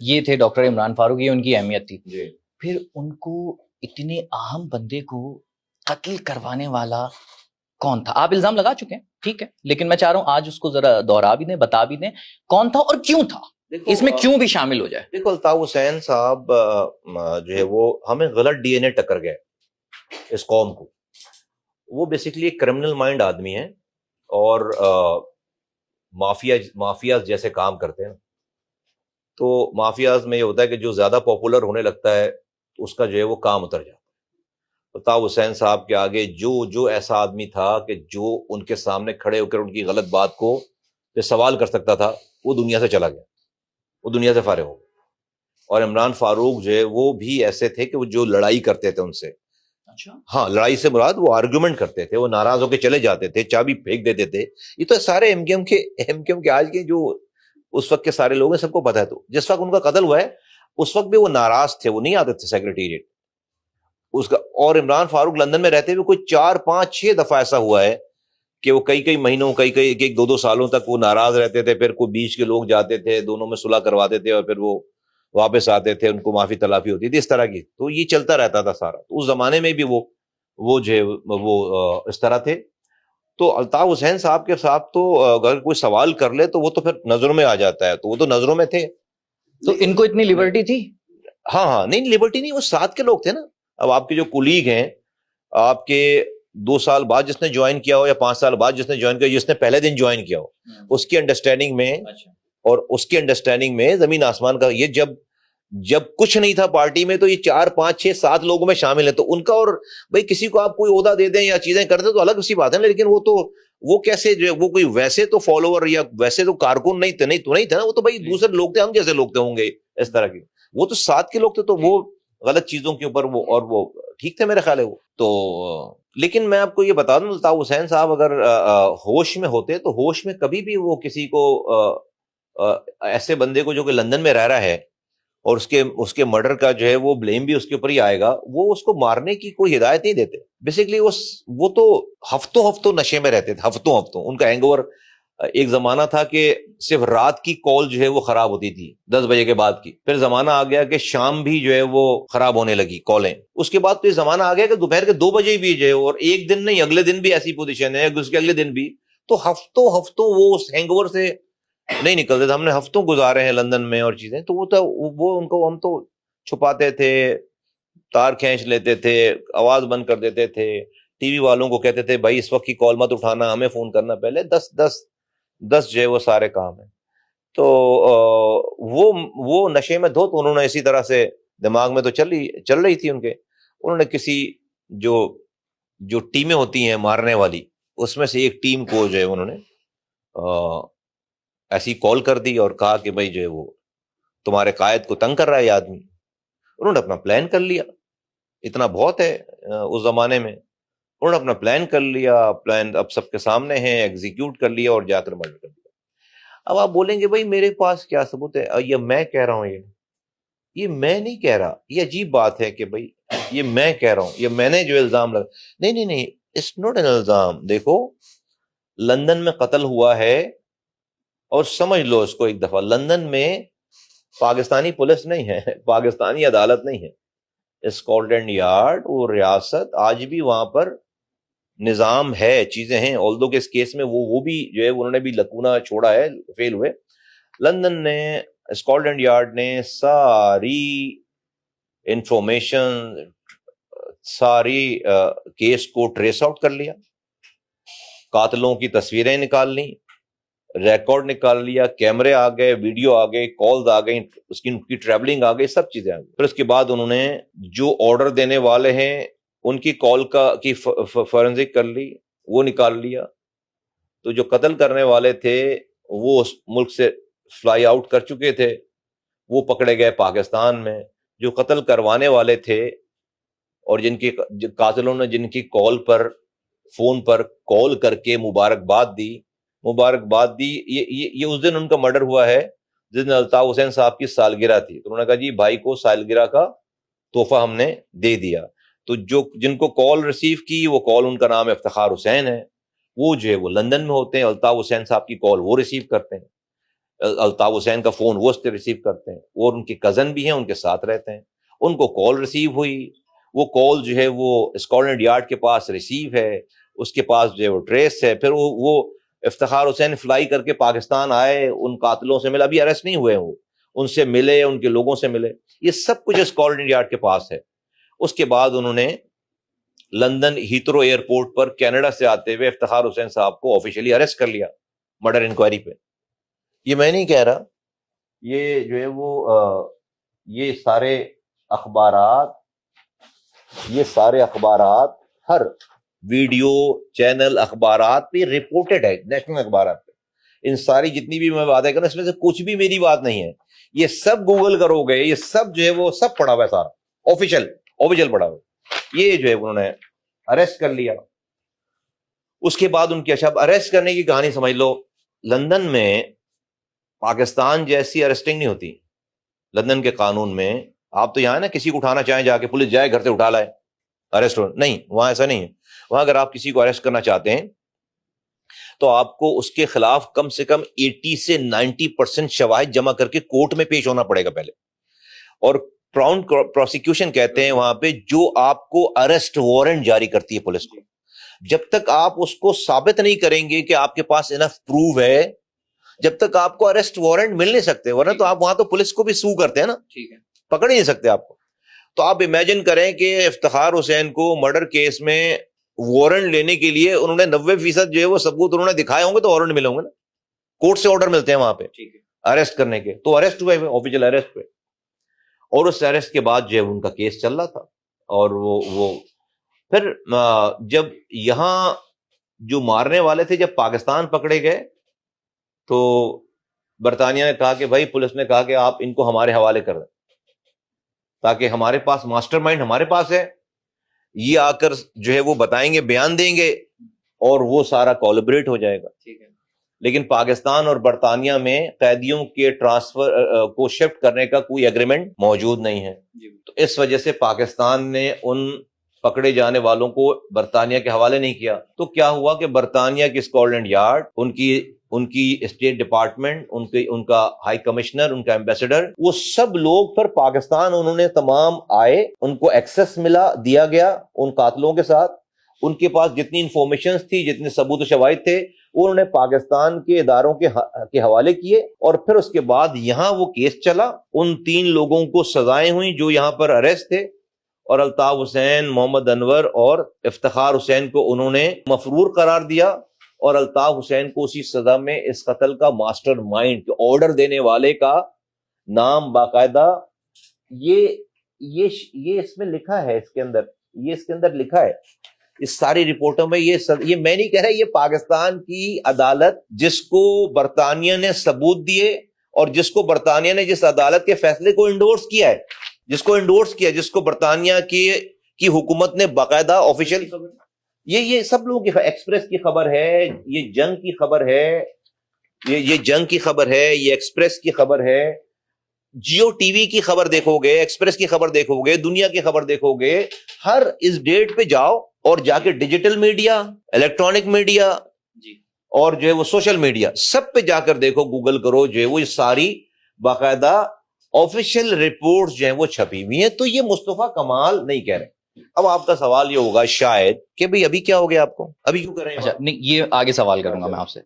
یہ تھے ڈاکٹر عمران فاروق، یہ ان کی اہمیت تھی. جی پھر ان کو اتنے اہم بندے کو قتل کروانے والا کون تھا؟ آپ الزام لگا چکے ہیں، ٹھیک ہے، لیکن میں چاہ رہا ہوں آج اس کو ذرا دوہرا بھی دیں، بتا بھی دیں کون تھا اور کیوں تھا، اس میں کیوں بھی شامل ہو جائے. دیکھو الطاف حسین صاحب جو ہے وہ ہمیں غلط ڈی این اے ٹکر گئے اس قوم کو. وہ بیسیکلی ایک کرمنل مائنڈ آدمی ہے اور مافیاز جیسے کام کرتے ہیں. تو مافیاز میں یہ ہوتا ہے کہ جو زیادہ پاپولر ہونے لگتا ہے اس کا جو ہے وہ کام اتر جاتا ہے. الطاف حسین صاحب کے آگے جو ایسا آدمی تھا کہ جو ان کے سامنے کھڑے ہو کر ان کی غلط بات کو پہ سوال کر سکتا تھا، وہ دنیا سے چلا گیا، وہ دنیا سے فارغ ہو گیا. اور عمران فاروق جو ہے وہ بھی ایسے تھے کہ وہ جو لڑائی کرتے تھے ان سے، اچھا ہاں لڑائی سے مراد وہ آرگومنٹ کرتے تھے، وہ ناراض ہو کے چلے جاتے تھے، چابی پھینک دیتے تھے. یہ تو سارے ایم کیو ایم کے آج کے جو اس وقت کے سارے لوگ ہیں سب کو پتا ہے. تو جس وقت ان کا قتل ہوا ہے اس وقت بھی وہ ناراض تھے، وہ نہیں آتے تھے سیکرٹریٹ اس کا. اور عمران فاروق لندن میں رہتے ہوئے کوئی 4 5 6 دفعہ ایسا ہوا ہے کہ وہ کئی مہینوں کئی ایک 2 سالوں تک وہ ناراض رہتے تھے. پھر کوئی بیچ کے لوگ جاتے تھے، دونوں میں صلح کرواتے تھے اور پھر وہ واپس آتے تھے، ان کو معافی تلافی ہوتی تھی اس طرح کی. تو یہ چلتا رہتا تھا سارا. تو اس زمانے میں بھی وہ جو ہے وہ اس طرح تھے. تو الطاف حسین صاحب کے ساتھ تو اگر کوئی سوال کر لے تو وہ تو پھر نظروں میں آ جاتا ہے. تو وہ تو نظروں میں تھے. تو ان کو اتنی لیبرٹی تھی؟ ہاں نہیں لیبرٹی نہیں، وہ ساتھ کے لوگ تھے نا. اب آپ کے جو کولیگ ہیں، آپ کے 2 سال بعد جس نے جوائن کیا ہو یا 5 سال بعد جس نے جوائن کیا، جس نے پہلے دن جوائن کیا ہو، اس کی انڈرسٹینڈنگ میں اور اس کی انڈرسٹینڈنگ میں زمین آسمان کا. یہ جب کچھ نہیں تھا پارٹی میں تو یہ 4 5 6 7 لوگوں میں شامل ہیں. تو ان کا، اور بھائی کسی کو آپ کوئی عہدہ دے دیں یا چیزیں کر دیں تو الگ سی بات ہے نا. لیکن وہ کیسے جو ہے وہ کوئی ویسے تو فالوور یا ویسے تو کارکن نہیں تھے نا. وہ تو بھائی دوسرے لوگ تھے، ہم جیسے لوگ تھے ہوں گے اس طرح کے. وہ تو ساتھ کے لوگ تھے. تو وہ غلط چیزوں کے اوپر وہ ٹھیک تھے میرے خیال ہے وہ تو. لیکن میں آپ کو یہ بتا دوں الطاف حسین صاحب اگر ہوش میں ہوتے تو ہوش میں کبھی بھی وہ کسی کو ایسے بندے کو جو کہ لندن میں رہ رہا ہے اور اس کے مرڈر کا جو ہے وہ بلیم بھی اس کے اوپر ہی آئے گا، وہ اس کو مارنے کی کوئی ہدایت نہیں دیتے. بیسیکلی وہ تو ہفتوں نشے میں رہتے تھے، ہفتوں ان کا ہینگ اوور. ایک زمانہ تھا کہ صرف رات کی کال جو ہے وہ خراب ہوتی تھی 10 بجے کے بعد کی. پھر زمانہ آ گیا کہ شام بھی جو ہے وہ خراب ہونے لگی کالیں. اس کے بعد تو یہ زمانہ آ گیا کہ دوپہر کے 2 بجے بھی جو ہے، اور ایک دن نہیں اگلے دن بھی ایسی پوزیشن ہے، اس کے اگلے دن بھی. تو ہفتوں وہ اس ہینگ اوور سے نہیں نکلتے تھے. ہم نے ہفتوں گزارے ہیں لندن میں اور چیزیں. تو وہ ان کو ہم تو چھپاتے تھے، تار کھینچ لیتے تھے، آواز بند کر دیتے تھے. ٹی وی والوں کو کہتے تھے بھائی اس وقت کی کال مت اٹھانا، ہمیں فون کرنا پہلے. 10 جو ہے وہ سارے کام ہیں. تو وہ نشے میں دھو. تو انہوں نے اسی طرح سے دماغ میں تو چل رہی تھی ان کے. انہوں نے کسی جو ٹیمیں ہوتی ہیں مارنے والی، اس میں سے ایک ٹیم کو جو ہے انہوں نے ایسی کال کر دی اور کہا کہ بھائی جو ہے وہ تمہارے قائد کو تنگ کر رہا ہے یہ آدمی. انہوں نے اپنا پلان کر لیا. اتنا بہت ہے اس زمانے میں. انہوں نے اپنا پلان کر لیا، پلان اب سب کے سامنے ہے، ایگزیکیوٹ کر لیا اور جا کر مرڈر کر دیا. اب آپ بولیں گے بھائی میرے پاس کیا ثبوت ہے؟ یہ میں کہہ رہا ہوں، یہ میں نہیں کہہ رہا. یہ عجیب بات ہے کہ بھائی یہ میں کہہ رہا ہوں، یہ میں نے جو الزام لگا. نہیں اٹس ناٹ این الزام. دیکھو لندن میں قتل ہوا ہے، اور سمجھ لو اس کو ایک دفعہ، لندن میں پاکستانی پولیس نہیں ہے، پاکستانی عدالت نہیں ہے. اسکاٹ لینڈ یارڈ وہ ریاست آج بھی وہاں پر نظام ہے، چیزیں ہیں. اولدو کے اس کیس میں وہ بھی جو ہے انہوں نے بھی لکونہ چھوڑا ہے، فیل ہوئے. لندن نے، اسکاٹ لینڈ یارڈ نے ساری انفارمیشن، ساری کیس کو ٹریس آؤٹ کر لیا. قاتلوں کی تصویریں نکال لی، ریکارڈ نکال لیا، کیمرے آ گئے، ویڈیو آ گئی، کالز آ گئی، اس کی ٹریولنگ آ گئی، سب چیزیں آ گئی. پھر اس کے بعد انہوں نے جو آرڈر دینے والے ہیں ان کی کال کی فورنزک کر لی، وہ نکال لیا. تو جو قتل کرنے والے تھے وہ اس ملک سے فلائی آؤٹ کر چکے تھے، وہ پکڑے گئے پاکستان میں. جو قتل کروانے والے تھے اور قاتلوں نے جن کی کال پر، فون پر کال کر کے مبارکباد دی، یہ اس دن ان کا مرڈر ہوا ہے جس دن الطاف حسین صاحب کی سالگرہ تھی. تو انہوں نے کہا جی بھائی کو سالگرہ کا تحفہ ہم نے دے دیا. تو جن کو کال ریسیو کی، وہ کال ان کا نام افتخار حسین ہے، وہ جو ہے وہ لندن میں ہوتے ہیں. الطاف حسین صاحب کی کال وہ ریسیو کرتے ہیں. الطاف حسین کا فون وہ ریسیو کرتے ہیں, اور ان کے کزن بھی ہیں, ان کے ساتھ رہتے ہیں. ان کو کال ریسیو ہوئی, وہ کال جو ہے وہ اسکاٹلینڈ یارڈ کے پاس ریسیو ہے, اس کے پاس جو ہے وہ ٹریس ہے. پھر وہ افتخار حسین فلائی کر کے پاکستان آئے, ان قاتلوں سے ملے, ابھی اریسٹ نہیں ہوئے, وہ ان سے ملے, ان کے لوگوں سے ملے. یہ سب کچھ اسکاٹلینڈ یارڈ کے پاس ہے. اس کے بعد انہوں نے لندن ہیترو ایئرپورٹ پر کینیڈا سے آتے ہوئے افتخار حسین صاحب کو آفیشیلی اریسٹ کر لیا مرڈر انکوائری پہ. یہ میں نہیں کہہ رہا, یہ جو ہے وہ یہ سارے اخبارات ہر ویڈیو چینل اخبارات پہ رپورٹڈ ہے, نیشنل اخبارات پہ. ان ساری جتنی بھی میں باتیں کروں اس میں سے کچھ بھی میری بات نہیں ہے, یہ سب گوگل کرو گے, یہ سب جو ہے وہ سب پڑا ہوا ہے, سارا آفیشیل پڑا ہوا ہے. یہ جو ہے انہوں نے اریسٹ کر لیا. اس کے بعد ان کی, اچھا اریسٹ کرنے کی کہانی سمجھ لو. لندن میں پاکستان جیسی اریسٹنگ نہیں ہوتی. لندن کے قانون میں آپ تو یہاں نا کسی کو اٹھانا چاہیں, جا کے پولیس جائے گھر سے اٹھا لائے, اریسٹ ہو, نہیں, وہاں ایسا نہیں ہے. وہاں اگر آپ کسی کو اریسٹ کرنا چاہتے ہیں تو آپ کو اس کے خلاف کم سے کم 80 سے 90% شواہد جمع کر کے کورٹ میں پیش ہونا پڑے گا پہلے. اور پراؤن پروسیکیوشن کہتے ہیں وہاں پہ, جو آپ کو اریسٹ وارنٹ جاری کرتی ہے پولیس کو. جب تک آپ اس کو ثابت نہیں کریں گے کہ آپ کے پاس انف پروف ہے, جب تک آپ کو اریسٹ وارنٹ مل نہیں سکتے. ورنہ تو آپ وہاں تو پولیس کو بھی سو کرتے ہیں نا, پکڑ ہی نہیں سکتے آپ کو. تو آپ امیجن کریں کہ افتخار حسین کو مرڈر کیس میں وارنٹ لینے کے لیے انہوں نے 90% جو ہے وہ ثبوت انہوں نے دکھائے ہوں گے تو وارنٹ ملے ہوں گے نا, کورٹ سے آرڈر ملتے ہیں وہاں پہ اریسٹ کرنے کے. تو اریسٹ ہوئے, آفیشیل اریسٹ ہوئے. اور اس اریسٹ کے بعد جو ہے ان کا کیس چل رہا تھا. اور وہ پھر جب یہاں جو مارنے والے تھے جب پاکستان پکڑے گئے تو برطانیہ نے کہا کہ بھائی, پولیس نے کہا کہ آپ ان کو ہمارے حوالے کر دیں تاکہ ہمارے پاس ماسٹر مائنڈ ہمارے پاس ہے, یہ آ کر جو ہے وہ بتائیں گے, بیان دیں گے, اور وہ سارا کولیبریٹ ہو جائے گا. لیکن پاکستان اور برطانیہ میں قیدیوں کے ٹرانسفر کو شفٹ کرنے کا کوئی ایگریمنٹ موجود نہیں ہے. تو اس وجہ سے پاکستان نے ان پکڑے جانے والوں کو برطانیہ کے حوالے نہیں کیا. تو کیا ہوا کہ برطانیہ کی اسکاٹلینڈ یارڈ, ان کی اسٹیٹ ڈپارٹمنٹ, ان کا ہائی کمشنر, ان کا ایمبیسڈر, وہ سب لوگ پھر پاکستان انہوں نے تمام آئے, ان کو ایکسس دیا گیا ان قاتلوں کے ساتھ. ان کے پاس جتنی انفارمیشن تھی, جتنے ثبوت و شواہد تھے, وہ انہوں نے پاکستان کے اداروں کے حوالے کیے. اور پھر اس کے بعد یہاں وہ کیس چلا. ان 3 لوگوں کو سزائیں ہوئیں جو یہاں پر اریسٹ تھے, اور الطاف حسین, محمد انور اور افتخار حسین کو انہوں نے مفرور قرار دیا, اور الطاف حسین کو اسی سزا میں اس قتل کا ماسٹر مائنڈ, آرڈر دینے والے کا نام باقاعدہ یہ اس میں لکھا ہے, اس کے اندر لکھا ہے اس ساری رپورٹوں میں. یہ میں نہیں کہہ رہا, یہ پاکستان کی عدالت جس کو برطانیہ نے ثبوت دیے, اور جس کو برطانیہ نے جس عدالت کے فیصلے کو انڈورس کیا ہے, جس کو برطانیہ کی حکومت نے باقاعدہ آفیشیل, یہ سب لوگوں کی ایکسپریس کی خبر ہے, یہ جنگ کی خبر ہے, یہ جنگ کی خبر ہے, یہ ایکسپریس کی خبر ہے, جیو ٹی وی کی خبر دیکھو گے, ایکسپریس کی خبر دیکھو گے, دنیا کی خبر دیکھو گے, ہر اس ڈیٹ پہ جاؤ اور جا کے ڈیجیٹل میڈیا, الیکٹرانک میڈیا, اور جو ہے وہ سوشل میڈیا, سب پہ جا کر دیکھو, گوگل کرو, جو ہے وہ ساری باقاعدہ آفیشیل رپورٹس جو ہیں وہ چھپی ہوئی ہیں. تو یہ مصطفیٰ کمال نہیں کہہ رہے. اب آپ کا سوال یہ ہوگا شاید کہ بھئی ابھی کیا ہو گیا آپ کو, ابھی کیوں کر رہے ہیں؟ اچھا نہیں, یہ آگے سوال کروں گا میں آپ سے.